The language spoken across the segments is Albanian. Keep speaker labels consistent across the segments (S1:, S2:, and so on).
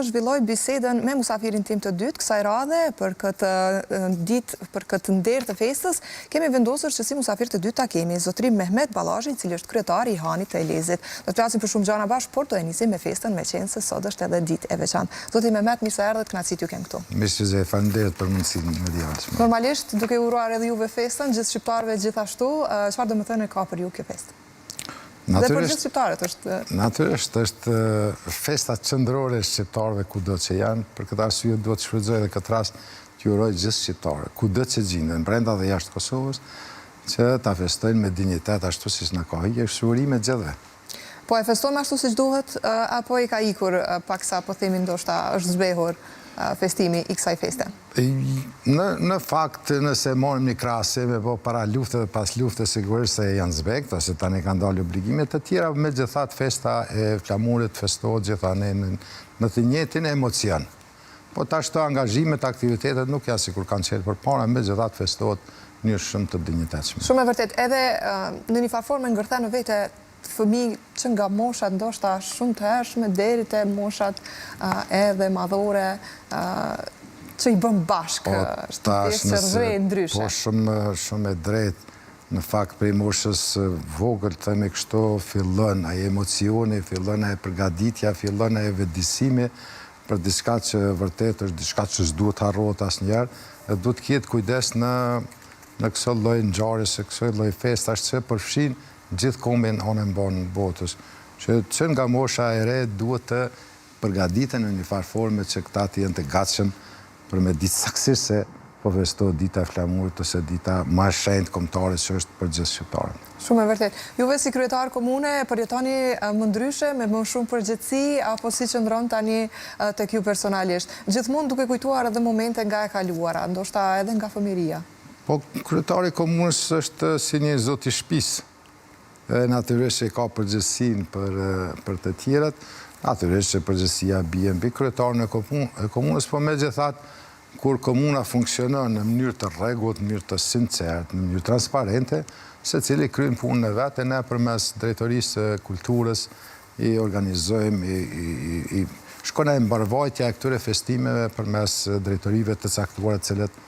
S1: Zhvilloj bisedën me musafirin tim të dytë, kësaj radhe për këtë ditë, për këtë nder të festës, kemi vendosur që si musafir të dytë ta kemi zotrim Mehmet Ballazhi, i cili është kryetari i Hanit të Elezit. Do të flasim për shumë gjëra bashkë, por do e nisim me festën, me qenë se sot është edhe ditë e veçantë. Zoti Mehmet, mirë se erdhët, kënaqësi t'ju kem këtu.
S2: Mirë, faleminderit për mundësinë me djallë.
S1: Normalisht, duke uruar edhe juve festën, gjithë shqiptarëve gjithashtu, çfarë do të thënë ka për ju kjo festë? Dhe për gjithë shqiptarët është...
S2: Natyrisht është festa qendrore shqiptarëve kudo që janë, për këtë arsye duhet të shfrytëzoj edhe këtë rast të uroj gjithë shqiptarëve, kudo që gjenden, brenda dhe jashtë Kosovës, që ta festojnë me dinjitet ashtu siç na ka hyrë shurime gjithëve.
S1: Po e festojmë ashtu siç duhet, apo i ka ikur paksa, po themi ndoshta është zbehur festimi i kësaj feste?
S2: Në fakt, nëse morëm një krahasim po para luftës dhe pas luftës, sigurisht se janë zbekt, ose tani kanë dalë obligimet të tjera, megjithatë festa e flamurit festohet gjithanë në të njëjtin emocion. Po tash të angazhimet, aktivitetet nuk janë sikur kanë qenë përpara, megjithatë festohet në një shumë të dinjitetshme.
S1: Shumë e vërtet, edhe në një farë formë ngërthen në vete fëmijë që nga moshat ndoshta shumë të hershme deri te moshat edhe madhore që i bën bashkë, është pjesë rre ndryshe.
S2: Po shumë e drejtë. Në fakt prej moshës vogël, themi kështu, fillon ai emocioni, fillon ai përgatitja, fillon ai vetëdijsimi për diçka që vërtet është diçka që s'duhet harrohet asnjëherë, dhe duhet të ketë kujdes në këso lloj ngjarjes, këso lloj festash që përfshin gjithë kombin anën banë botës, që nga mosha e re duhet të përgatiten në një farë forme që këta të jenë të gatshëm për me ditë saktësisht se po festohet dita e flamurit ose dita më e shenjtë kombëtare që është për gjithë shqiptarët.
S1: Shumë e vërtet. Juve si kryetar komune përjetoni më ndryshe, me më shumë përgjegjësi, apo si qëndron tani tek ju personalisht? Gjithmonë duke kujtuar edhe momente nga e kaluara, ndoshta edhe nga fëmijëria.
S2: Po kryetari i komunës është si një zot i shtëpisë. Natyrisht që ka përgjegjësinë për të tjerët, natyrisht që përgjegjësia bie mbi kryetarin e komunës, po megjithatë kur komuna funksionon në mënyrë të rregullt, në mënyrë të sinqertë, në mënyrë transparente, secili kryen punën e vet, ne përmes drejtorisë kulturës i organizojmë, i shkon mbarvajtja e këtyre festimeve përmes drejtorive të caktuara të cilët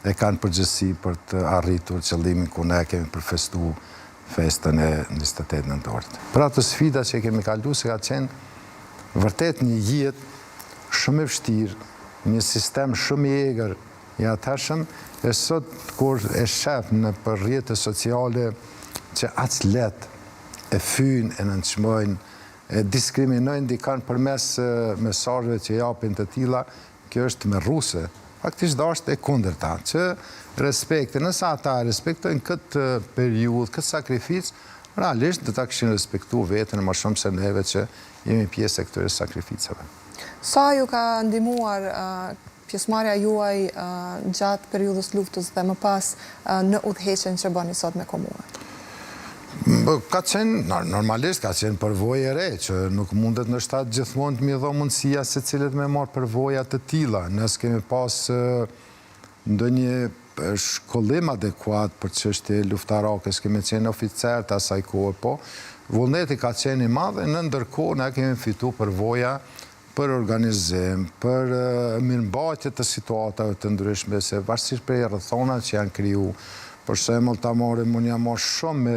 S2: e kanë përgjegjësi për të arritur qëllimin ku ne kemi përfestuar festën e 28 nëntorit. Për atë sfida që kemi kaluar, se ka qenë vërtet një jetë shumë e vështirë, një sistem shumë i egër i atëhershëm, e sot kur e shef në për rrjete sociale që aq lehtë e fyjnë, e nënçmojnë, e diskriminojnë dikon përmes mesazheve që japin të tilla, kjo është merruse. Faktisht është e kundërta, që respekte, nëse ata respektojnë këtë periudhë, këtë sakrificë, realisht do ta kishin respektuar veten më shumë se neve që jemi pjesë e këtyre sakrificave.
S1: Sa ju ka ndihmuar pjesëmarrja juaj gjatë periudhës luftës dhe më pas në udhëheqjen që bëni sot me komunën?
S2: Ka qenë, normalisht ka qenë përvojë e re, që nuk mundet në shtatë gjithmonë të mi dho mundësia se cilët me marë përvoja të tilla. Nësë kemi pas ndonjë shkollim adekuat për çështje luftarake, kemi qenë oficer të asaj kohe, po vullneti ka qenë i madh, në ndërkohë ne kemi fituar përvoja për organizim, për mirëmbajtje të situatave të ndryshme, se varësisht prej rrethonave që janë kriju, për shembull ta marrim unë jam shumë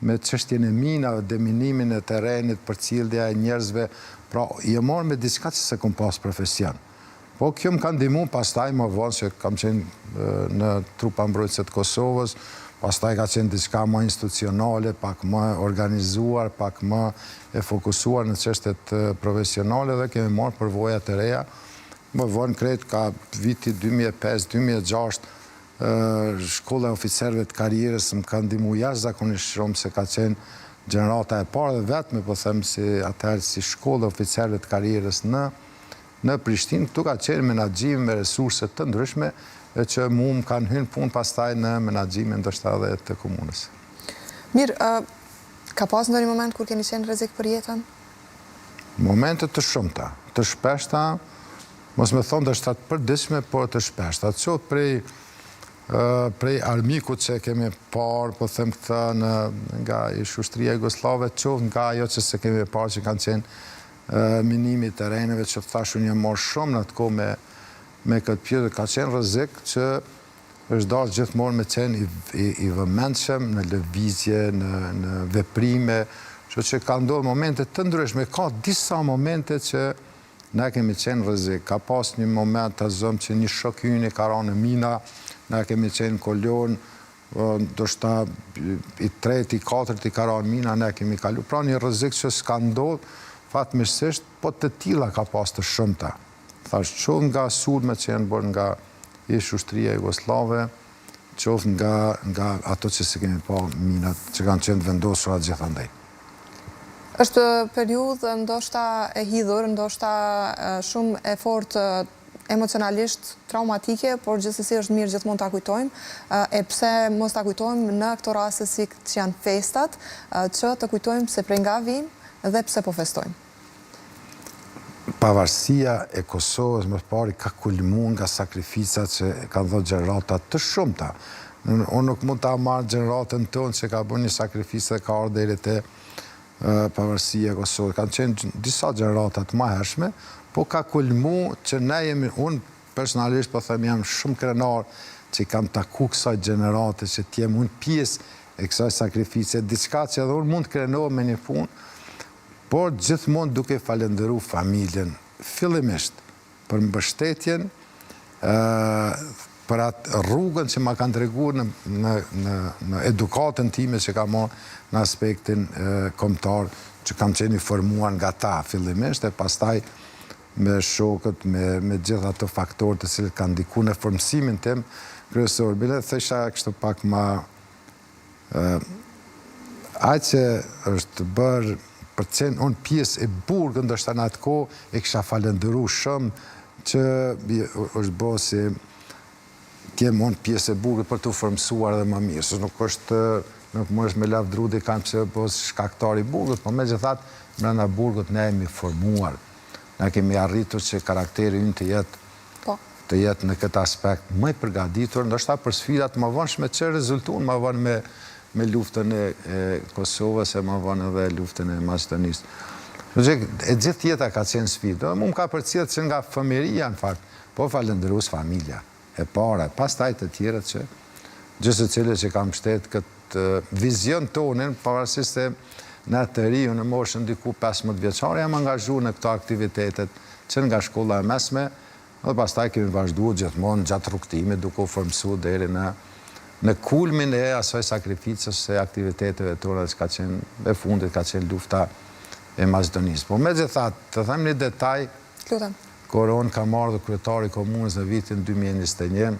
S2: me çështjen e minave, deminimin e terrenit, përcjellja e njerëzve, pra jam marrë me diçka që se kam pas profesion. Po kjo më ka ndihmuar pastaj më vonë që kam qenë në trupa mbrojtëse të Kosovës, pastaj ka qenë diçka më institucionale, pak më organizuar, pak më e fokusuar në çështjet profesionale dhe kemi marrë përvoja të reja. Më vonë krejt ka viti 2005-2006, shkolla e oficerëve të karrierës më ka ndihmuar jashtëzakonisht shumë, se ka qenë gjenerata e parë dhe vetme, po them si atëherë si shkolla e oficerëve të karrierës në Prishtinë. Këtu ka qenë menaxhim me resurse të ndryshme, e që mu më kanë hyrë punë pastaj në menaxhimin ndoshta edhe të komunës.
S1: Mirë, ka pas ndonjë moment kur keni qenë rrezik për jetën?
S2: Momente të shumta, të shpeshta, mos më thonë ndoshta të përditshme, por të shpeshta. Qoftë prej armikut që kemi parë, po them këta nga i Shushtria Jugoslave, qoftë nga ajo që se kemi parë që kanë qenë minimit të reneve që thash unë jam morë shumë në të ko me këtë pjetë, ka qenë rrezik që është darë gjithmonë me qenë i vëmendshëm në lëvizje, në veprime, që ka ndodhë momente të ndryshme, ka disa momente që ne kemi qenë rrezik. Ka pas një moment të zëmë që një shok yni ka ra në mina, ne kemi qenë kolon, do shta i treti, i katërt i ka ra në mina, ne kemi kalu. Pra një rrezik që s'ka ndodhë, fatmirësisht, po të tilla ka pas të shumta. Thash, qoftë nga sulmet që janë bërë nga ish ushtria Jugoslave, qoftë nga ato që se kemi pa minat që kanë qenë vendosura gjithandaj.
S1: Është periudhë ndoshta e hidhur, ndoshta shumë e fortë emocionalisht traumatike, por gjithsesi është mirë gjithmonë ta kujtojmë, e pse mos ta kujtojmë në këto raste si që janë festat, që të kujtojmë se prej nga vijmë dhe pse po festojmë.
S2: Pavarësia e Kosovës më pari ka kulmu nga sakrificat që kanë dhënë gjeneratat të shumta. Unë nuk mund ta marrë gjeneratën tonë që ka bërë një sakrificë dhe ka ardhur deri te pavarësia e Kosovës. Kanë qenë disa gjeneratat më hershme, po ka kulmu që ne jemi, unë personalisht po them jam shumë krenar që kam taku kësaj gjenerate, që t'jem unë pjesë e kësaj sakrifice, diçka që edhe unë mund të krenohem me një punë, por gjithmonë duke falenderu familjen, fillimisht për mbështetjen, për atë rrugën që ma kanë treguar në edukatën time që ka marrë në aspektin kombëtar, që kam qenë i formuar nga ta fillimisht, e pastaj me shokët, me gjitha ato faktorë të cilët kanë ndiku në formësimin tim kryesor. Bile thesha kështu pak ma aq që është bërë për të qenë unë pjesë e burgë, ndoshta në atë kohë e kisha falenderu shumë që është bërë si t'jem unë pjesë e burgët për të formësuar dhe më mirë. Se nuk më është me lavdru di kam që bërë shkaktar i burgët, po me gjithat, mrenda burgët ne jemi formuar. Ne kemi arritur që karakteri ynë të jetë në këtë aspekt më i përgatitur, ndoshta për sfidat më vonshme që rezultuan më vonë me luftën e Kosovës e më vonë edhe luftën e Maqedonisë. E gjithë jeta ka qenë sfidë. Mu më ka përcjellë që nga fëmijëria në fakt, po falenderus familja e para, pastaj të tjerët që gjithë secili që kam mbështetur këtë vizion tonin, pavarësisht se në të riu në moshën diku 15 vjeçare jam angazhuar në këto aktivitetet që nga shkolla e mesme, dhe pastaj kemi vazhduar gjithmonë gjatë rrugtimit duke u formsuar deri në kulmin e asaj sakrificës e aktiviteteve tona që ka qenë e fundit ka qenë lufta e Maqedonisë. Po megjithatë, të them një detaj, Koron ka marrë dhe kryetari i komunës në vitin 2021,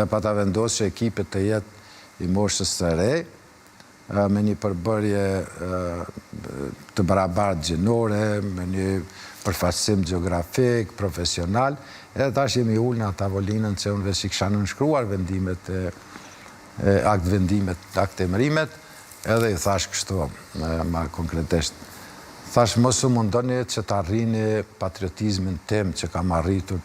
S2: pa ta vendosur që ekipet të jetë i moshës së re, me një përbërje të barabartë gjinore, me një përfaqësim gjeografik, profesional, edhe tash jemi ullë në tavolinën që unë veç i kisha nënshkruar vendimet, aktemërimet, edhe i thash kështu, ma konkretisht. Thash, mos u mundoni që të arrini patriotizmin tim që kam arritur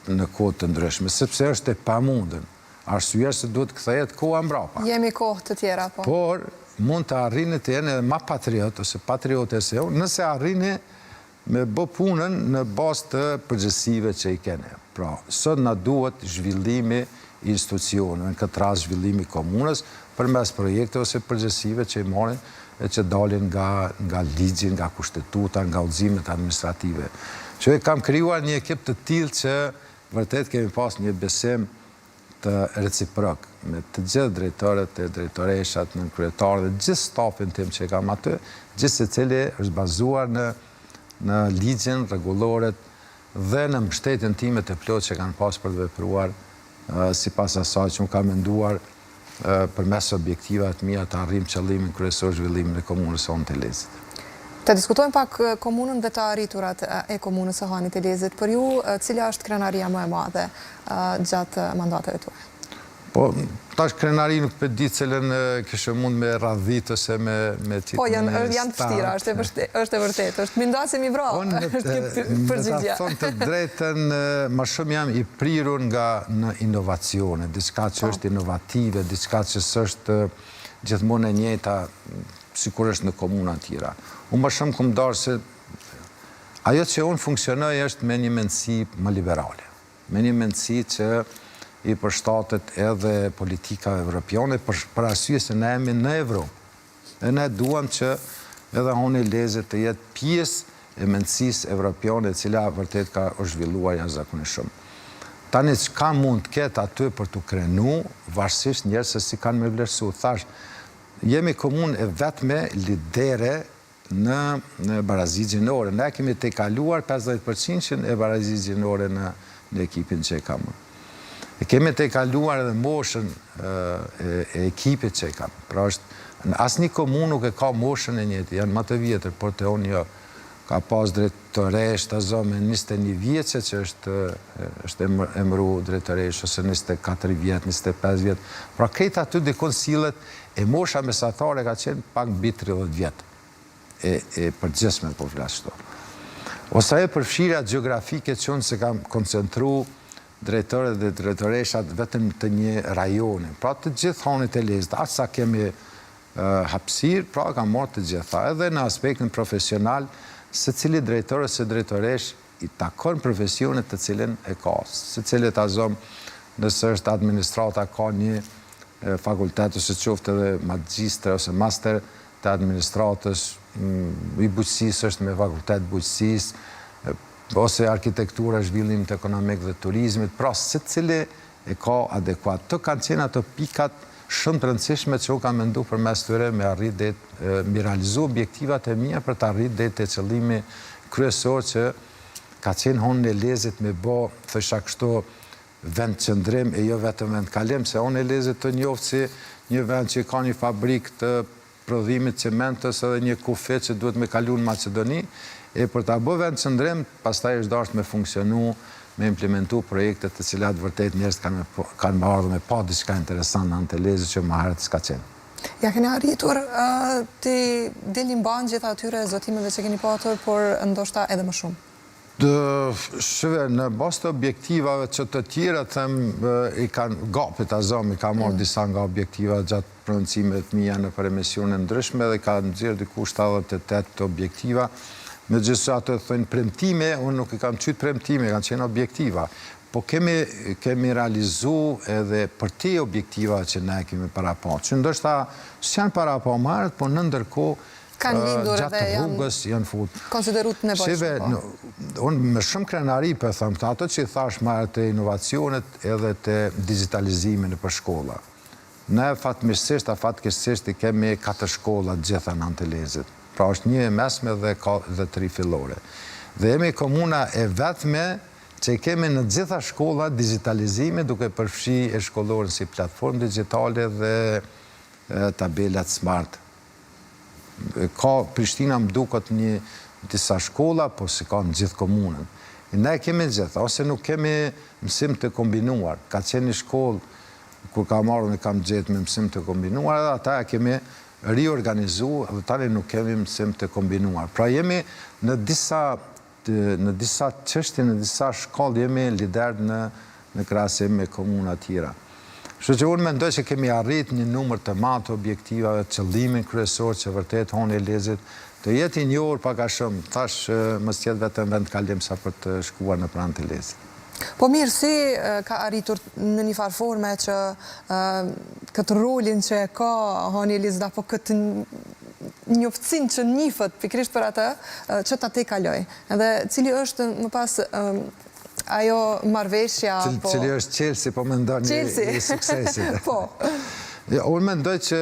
S2: në kohë të ndryshme, sepse është e pamundën. Arsyeja se duhet kthehet koha mbrapa.
S1: Jemi kohë të tjera, po.
S2: Por, mund të arrini të jeni edhe ma patriot, ose patriote se unë, nëse arrini me bë punën në bazë të përgjegjësive që i kene. Pra, sot na duhet zhvillimi i institucioneve, në këtë rast zhvillimi i komunës, përmes projekte ose përgjegjësive që i marrin e që dalin nga ligji, nga kushtetuta, nga udhëzimet administrative. Që kam krijuar një ekip të tillë që vërtet kemi pas një besim të reciprok me të gjithë drejtorët e drejtoreshat, në kryetarë dhe gjithë stafin tim që kam aty, gjithë secili është bazuar në ligjin, rregulloret dhe në mbështetjen time të plotë që kanë pas për të vepruar sipas asaj që unë kam menduar përmes objektivave të mia të arrijm qëllimin kryesor, zhvillimin e komunës sonë të Lezit.
S1: Të diskutojmë pak komunën dhe të arriturat e komunës së Hanit të Lezit. Për ju, cila është krenaria më e madhe gjatë mandateve tuaja?
S2: Po, tash krenari nuk për di cilën kështë mund me radhit ose me qitë.
S1: Po, janë të vështira, është e vërtet, është mindasim i vra, është këtë përgjigja.
S2: Me ta thonë të drejten, ma shumë jam i prirur nga në inovacione, diçka që është inovative, diçka që është gjithmonë e njëjta, sikur është në komuna tjera. Unë ma shumë këmë darë se Ajo që unë funksionoj është me një mendësi më liberale, me një mendësi që i përshtatet edhe politikave evropiane, për arsye se ne jemi në Evropë. E ne duam që edhe honi lezet të jetë pjesë e mendësisë evropiane, e cila vërtet ka zhvilluar jashtëzakonisht shumë. Tani çka mund të ketë aty për të krenu, varësisht njerëz se si kanë me vlerësu. Thash, jemi komunë e vetme lidere në barazi gjinore. Ne kemi të kaluar 50% e barazi gjinore në ekipin që e kam. Kemi të kaluar edhe moshën e ekipit që e kam. Pra është, asnjë komunë nuk e ka moshën e njëjtë, janë më të vjetër, por te unë jo. Ka pas drejtoresh të me 21 vjeqe që është emru drejtoresh, ose 24 vjet, 25 vjet. Pra krejt aty dikon sillet e mosha mesatare ka qenë pak mbi 30 vjet. E përgjithshme po flas këto. Ose e përfshira gjeografike që unë se kam koncentru drejtore dhe drejtoreshat vetëm të një rajoni. Pra të gjithë honit e lezët, atë sa kemi hapësirë, pra kam marrë të gjitha. Edhe në aspektin profesional, se cili drejtore se drejtoresh i takon profesionet të cilin e ka. Se cili të azom, nësë është administrata, ka një fakultet ose qoftë edhe magjistre ose master të administratës, i bujqësisë është me fakultet bujqësisë, ose arkitektura, zhvillimit ekonomik dhe turizmit, pra se cili e ka adekuat. Të kanë qenë ato pikat shumë të rëndësishme që u kam mendu për mes tyre me arrit dhe mi realizu objektivat e mija për të arrit dhe të qëllimi kryesor që ka qenë honë e lezit me bo, thësha kështu, vend qëndrim e jo vetëm vend kalim, se honë e lezit të njoftë si një vend që ka një fabrik të prodhimit cementës edhe një kufe që duhet me kalu në Macedoni, e për të bo vend qëndrim, pastaj është dasht me funksionu, me implementu projekte të cilat vërtet njerëz kanë më ardhur me pa diçka interesant në anë lezit që më herët s'ka qenë.
S1: Ja keni arritur të dilni mban gjitha atyre zotimeve që keni patur, por ndoshta edhe më shumë?
S2: Shëve, në bazë të objektivave që të tjera, them, i kanë gapit azom, i ka marrë disa nga objektiva gjatë prononcimet mija në për emisione ndryshme dhe ka nëzirë diku 78 objektiva. Me gjithë ato të thënë premtime, unë nuk i kam qytë premtime, kanë qenë objektiva. Po kemi realizu edhe për te objektiva që ne kemi para pa. Që ndoshta s'janë para pa marët, po në ndërko gjatë rrugës janë fut.
S1: Konsiderut nevojshme.
S2: Unë me shumë krenari për thëmë të ato që i thash marët të inovacionet edhe të digitalizimin për shkolla. Ne fatmirësisht, a fatkeqësisht i kemi 4 shkolla gjitha në Antelezit. Pra është një e mesme dhe 3 fillore. Dhe jemi komuna e vetme që i kemi në gjitha shkolla digitalizimi duke përfshi e shkollorën si platformë digitale dhe tabelat smart. Ka Prishtina më duket një disa shkolla, po si ka në gjithë komunën. Ne kemi gjitha, ose nuk kemi mësim të kombinuar. Ka qenë një shkollë, kur ka marrë në kam gjithë me mësim të kombinuar, edhe ata kemi riorganizu, dhe tani nuk kemi mësim të kombinuar. Pra jemi në disa qështje, në disa shkollë, jemi lider në krahasim me komuna tjera. Kështu që unë mendoj që kemi arrit një numër të madh të objektivave, qëllimin kryesor që vërtet honi e lezit, të jetë i njohur pak a shumë, thash mos jetë vetëm vend kalim sa për të shkuar në pranë të lezit.
S1: Po mirë, si ka arritur në një farë forme që këtë rolin që ka honi e lezit, apo këtë njoftësin që njifët pikrisht për atë, që ta te kaloj. Edhe cili është më pas ajo marrëveshja...
S2: Cili është Chelsea, po me ndoni i suksesit.
S1: Po.
S2: Unë mendoj që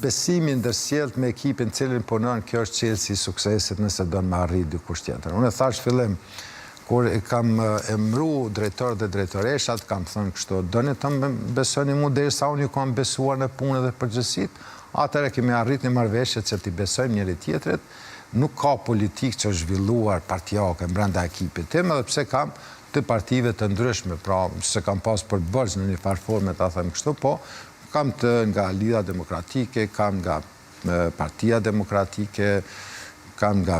S2: besimin ndërsjellët me ekipin cilin punon, kjo është Chelsea i suksesit nëse do në me arrit dikush tjetër. Unë e thash fillim, kur kam emru drejtor dhe drejtoreshat, kam thënë kështu, doni të më besoni mu dhe sa unë ju kam besuar në punë dhe përgjësit, atëre kemi arrit një marrëveshje që t'i besojmë njëri tjetrit, nuk ka politikë që zhvilluar partijake brenda ekipit tim, edhe pse kam të partive të ndryshme, pra se kam pas për bërgjë në një farforme të them kështu, po kam të nga Lidha Demokratike, kam nga Partia Demokratike, kam nga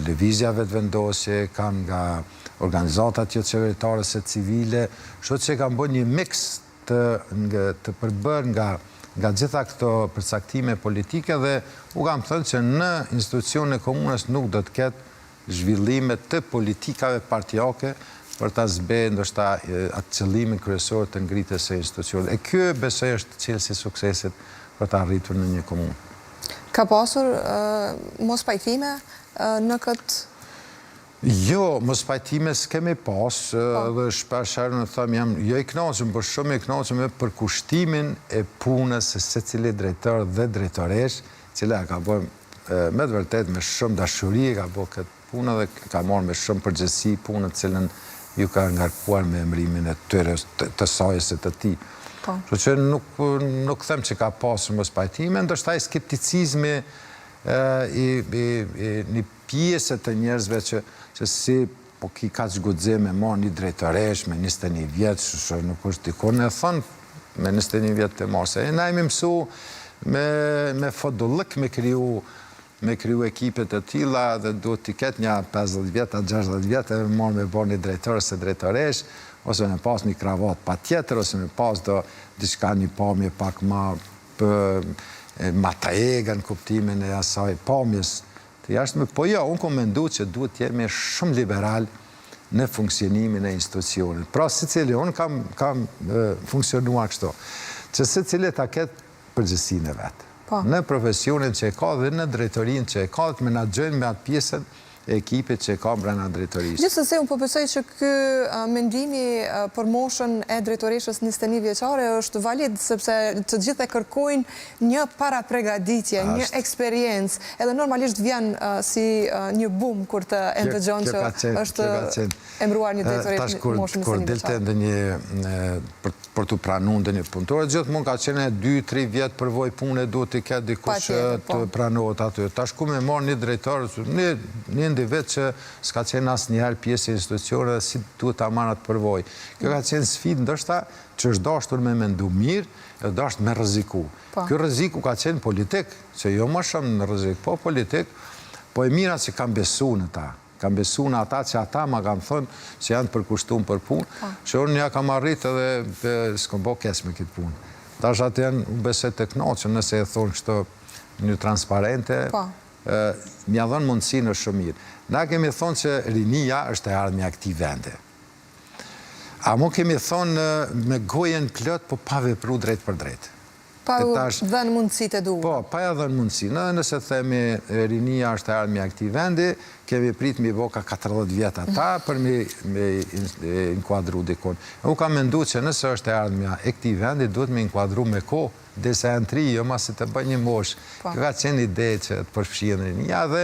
S2: lëvizja vetëvendosje, kam nga organizatat jo qeveritare se civile, shto që kam bërë një mix të përbër nga gjitha këto përcaktime politike dhe u kam thënë që në institucion e komunës nuk do të ketë zhvillimet të politikave partijake për ta zbe ndoshta atë qëllimin kryesor të ngritjes së institucionit. E ky besoj është cilësi i suksesit për të arritur në një komunë.
S1: Ka pasur mos pajtime në këtë?
S2: Jo, mos pajtime s'kemi pas, dhe shpeshherë në thëmë jam jo i kënaqur, por shumë i kënaqur me përkushtimin e punës së secili drejtor dhe drejtoresh, cila ka bërë me të vërtet me shumë dashuri, ka bërë këtë punë dhe ka marrë me shumë përgjegjësi punën cilën ju ka ngarkuar me emërimin e tyre të sajës e të tij. Kështu që nuk them që ka pasur mos pajtime, ndoshta ai skepticizmi një pjesë të njerëzve që si po ki ka që gudzim me marrë një drejtoresh me 21 vjetë, që nuk është dikon e thonë me 21 vjetë të marrë. Se na jemi mësu me fodullëk me kriju ekipet e tilla dhe duhet t'i ketë një 50 vjetë, 60 vjetë, e marrë me bërë një drejtor ose drejtoresh, ose me pas një kravat pa tjetër, ose me pas do diçka një pamje pak ma ta ega në kuptimin e asaj pamjes të jashtme. Po jo, unë kom mendu që duhet jemi shumë liberal në funksionimin e institucionit. Pra, si cili, unë kam funksionuar kështu, që si cili ta ketë përgjësinë e vetë. Në profesionin që e ka dhe në drejtorin që e ka, të menaxhojnë me atë pjesën e ekipit që e ka brenda drejtorisë.
S1: Gjithsesi, unë po besoj që ky mendimi për moshën e drejtoreshës 21 vjeçare është valid, sepse të gjithë e kërkojnë një parapregaditje, një eksperiencë, edhe normalisht vjen si një bum kur të ndëgjon që është emëruar një drejtoresh në moshën 21 vjeçare. Kur dilte ndonjë për të pranuar ndonjë punëtor, gjithmonë ka qenë 2-3 vjet përvojë pune duhet të ketë dikush të pranohet aty. Tash ku më marr një drejtor, një vetë që s'ka qenë asë njëherë pjesë e institucionet dhe si duhet ta marrë atë përvojë. Kjo ka qenë sfidë ndoshta që është dashur me mendu mirë e dashur me rreziku. Ky rreziku ka qenë politik, që jo më shumë në rrezik, po politik, po e mira që kam besu në ta. Kam besu në ata që ata ma kam thënë që janë të përkushtuar për punë, që unë ja kam arrit edhe s'kom bo kes me këtë punë. Tash atë janë u besoj të kënaqur nëse e thonë kështu një transparente. Mja dhënë mundësi në shumë mirë. Na kemi thonë që rinia është e ardhmja e këtij vendi. A mu kemi thonë me gojen plot, po pa vepru drejt për drejt. Pa u dhënë mundësit e duhura.
S2: Po, pa ja dhënë mundësi. Nëse themi rinia është e ardhmja e këtij vendi, kemi prit mi boka 40 vjet ata për me inkuadru dikon. U kam mendu që nëse është e ardhmja e këtij vendi, duhet me inkuadru me kohë, desa e në 3, jo masi të bëj një mosh. Kjo ka qenë ide që të përfshien rinia dhe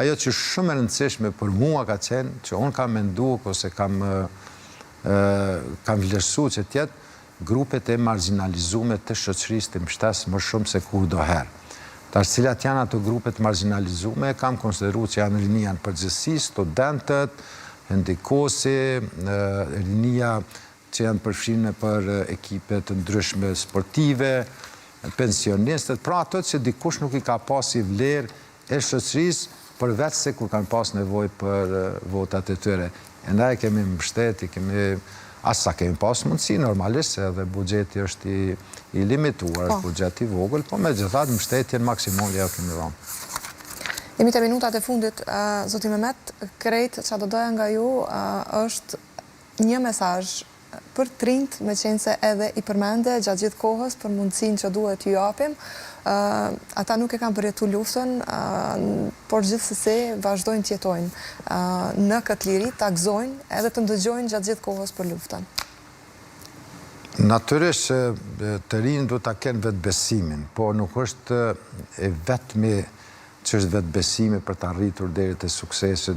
S2: ajo që shumë e rëndësishme për mua ka qenë që unë kam mendu ose kam vlerësu që tjetë grupet e marginalizume të shoqërisë të mbështes më shumë se kudoherë. Tash cilat janë ato grupet marginalizume, kam konsideru që janë rinia në përgjithësi, studentët, hendikosi, rinia që janë përfshirë për ekipet të ndryshme sportive, pensionistët, pra ato që dikush nuk i ka pasi vlerë e shoqërisë përveç se kur kanë pas nevojë për votat e tyre. E ndaj kemi mbështeti, asa kemi pas mundësi, normalisht edhe buxheti është i limituar, është buxhet i vogël, po megjithatë mbështetjen maksimale ja kemi dhënë.
S1: Jemi te minutat e fundit, zoti Mehmet, krejt çfarë do doja nga ju është një mesazh për trinjt, me qenë se edhe i përmende gjatë gjithë kohës për mundësinë që duhet t'ju japim. Ata nuk e kanë përjetu luftën, por gjithsesi vazhdojnë të jetojnë në këtë liri, ta gëzojnë edhe të ndëgjojnë gjatë gjithë kohës për luftën.
S2: Natyrisht të rinj duhet ta kenë vetbesimin, po nuk është e vetmi që është vetbesimi për të arritur deri te suksesi,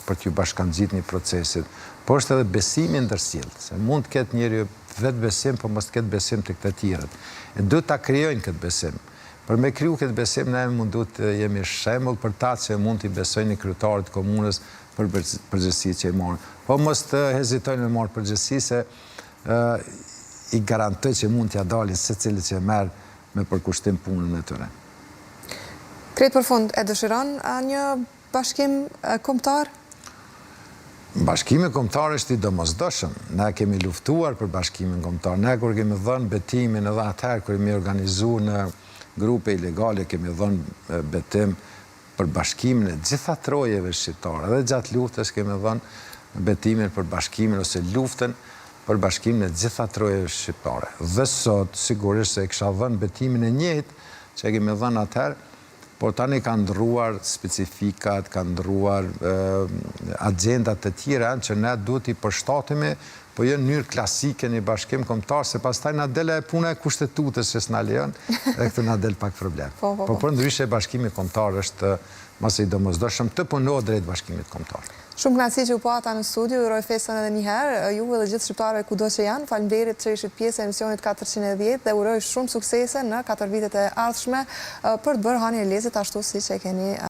S2: për t'ju bashkangjitur një procesit, por është edhe besimi ndërsjellë, se mund të ketë njëri vetbesim, por mos të ketë besim tek të tjerët. E duhet ta krijojnë këtë besim. Për me kriju këtë besim, ne mund të jemi shembull për ta që mund t'i besojnë kryetarët e komunës për përgjegjësitë që i marrin. Po mos të hezitojnë me marrë përgjegjësi se i garantoj që mund t'ja dalin secili që merr me përkushtim punën e tyre.
S1: Krejt për fund, e dëshiron një bashkim kombëtar?
S2: Bashkimi kombëtar është i domosdoshëm. Ne kemi luftuar për bashkimin kombëtar. Ne kur kemi dhënë betimin edhe atëherë kur kemi organizuar në grupe ilegale, kemi dhënë betim për bashkimin e gjitha trojeve shqiptare. Dhe gjatë luftës kemi dhënë betimin për bashkimin ose luftën për bashkimin e gjitha trojeve shqiptare. Dhe sot, sigurisht se kisha dhënë betimin e njëjtë që kemi dhënë atëherë, por tani kanë ndrruar specifikat, kanë ndrruar agendat të tjera që ne duhet i përshtatemi, po jo në mënyrë klasike një bashkim kombëtar, se pastaj na del e puna e kushtetutës që s'na lejon, dhe këtë na del pak problem. Po përndryshe bashkimi kombëtar është mos i domosdoshëm të punohet drejt bashkimit kombëtar.
S1: Shumë kënaqësi që u pata në studio, uroj festën edhe një herë, juve dhe gjithë shqiptarëve kudo që janë. Faleminderit që ishit pjesë e emisionit 410 dhe uroj shumë suksese në 4 vitet e ardhshme për të bërë Hani e Lezit ashtu siç e keni